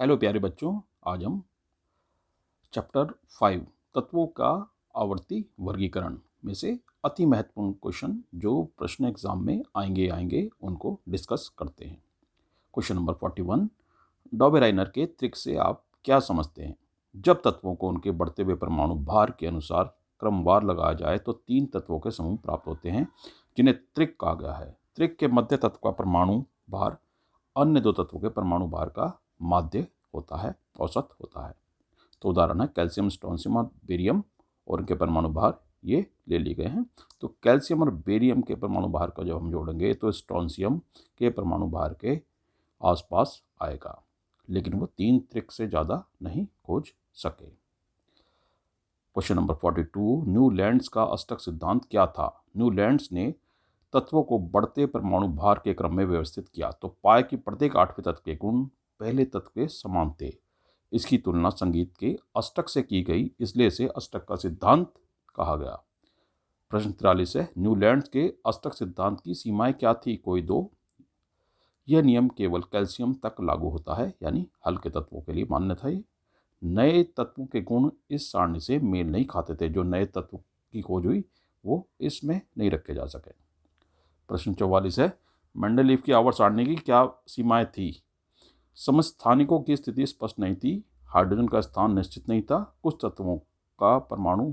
Hello प्यारे बच्चों, आज हम चैप्टर 5 तत्वों का आवर्ती वर्गीकरण में से अति महत्वपूर्ण क्वेश्चन जो प्रश्न एग्जाम में आएंगे उनको डिस्कस करते हैं। क्वेश्चन नंबर 41, डॉबेराइनर के ट्रिक से आप क्या समझते हैं? जब तत्वों को उनके बढ़ते हुए परमाणु भार के अनुसार क्रमवार लगाया जाए तो 3 तत्वों के समूह प्राप्त होते हैं जिन्हें त्रिक कहा गया है। त्रिक के मध्य तत्व का परमाणु भार अन्य 2 तत्वों के परमाणु भार का माध्य होता है, औसत होता है। तो उदाहरण है कैल्शियम, स्ट्रोंशियम और बेरियम और इनके परमाणु भार ये ले लिए गए हैं। तो कैल्शियम और बेरियम के परमाणु भार का जब हम जोड़ेंगे तो स्ट्रोंशियम के परमाणु भार के आसपास आएगा, लेकिन वो 3 त्रिक से ज़्यादा नहीं खोज सके। क्वेश्चन नंबर 42, न्यूलैंड्स का अष्टक सिद्धांत क्या था? न्यूलैंड्स ने तत्वों को बढ़ते परमाणु भार के क्रम में व्यवस्थित किया तो पाया कि प्रत्येक 8वें तत्व के गुण पहले तत्व के समान थे। इसकी तुलना संगीत के अष्टक से की गई, इसलिए इसे अष्टक का सिद्धांत कहा गया। प्रश्न 43 है, न्यूलैंड्स के अष्टक सिद्धांत की सीमाएं क्या थी? कोई 2। यह नियम केवल कैल्शियम तक लागू होता है, यानी हल्के तत्वों के लिए मान्य था। ये नए तत्वों के गुण इस सारणी से मेल नहीं खाते थे। जो नए तत्व की खोज हुई वो इसमें नहीं रखे जा सके। प्रश्न 44 है, मेंडलीव की आवर्त सारणी की क्या सीमाएं थी? समस्थानिकों की स्थिति स्पष्ट नहीं थी, हाइड्रोजन का स्थान निश्चित नहीं था, कुछ तत्वों का परमाणु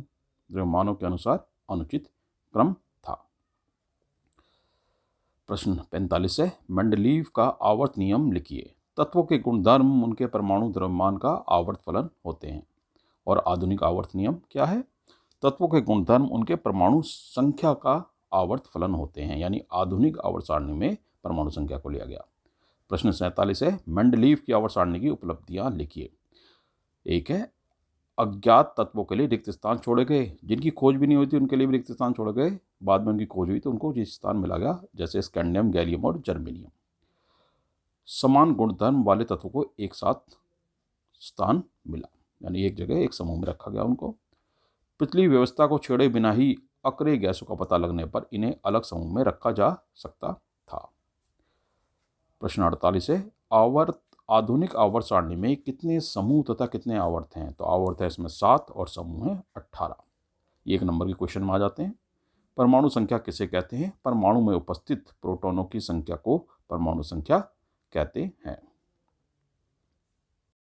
द्रव्यमानों के अनुसार अनुचित क्रम था। प्रश्न 45 है, मेंडलीव का आवर्त नियम लिखिए। तत्वों के गुणधर्म उनके परमाणु द्रव्यमान का आवर्त फलन होते हैं। और आधुनिक आवर्त नियम क्या है? तत्वों के गुणधर्म उनके परमाणु संख्या का आवर्त फलन होते हैं, यानी आधुनिक आवर्त सारणी में परमाणु संख्या को लिया गया। प्रश्न 47 है, मेंडलीव की आवर्त सारणी की उपलब्धियां लिखिए। एक है, अज्ञात तत्वों के लिए रिक्त स्थान छोड़े गए, जिनकी खोज भी नहीं हुई थी उनके लिए भी रिक्त स्थान छोड़े गए, बाद में उनकी खोज हुई तो उनको रिक्त स्थान मिला गया, जैसे स्कैंडियम, गैलियम और जर्मेनियम। समान गुणधर्म वाले तत्वों को एक साथ स्थान मिला, यानी एक जगह एक समूह में रखा गया उनको। पिछली व्यवस्था को छेड़े बिना ही अक्रिय गैसों का पता लगने पर इन्हें अलग समूह में रखा जा सकता था। प्रश्न 48 है, आवर्त आधुनिक आवर्त सारणी में कितने समूह तथा कितने आवर्त हैं? तो आवर्त है इसमें 7 और समूह है 18। 1 नंबर के क्वेश्चन में आ जाते हैं। परमाणु संख्या किसे कहते हैं? परमाणु में उपस्थित प्रोटॉनों की संख्या को परमाणु संख्या कहते हैं।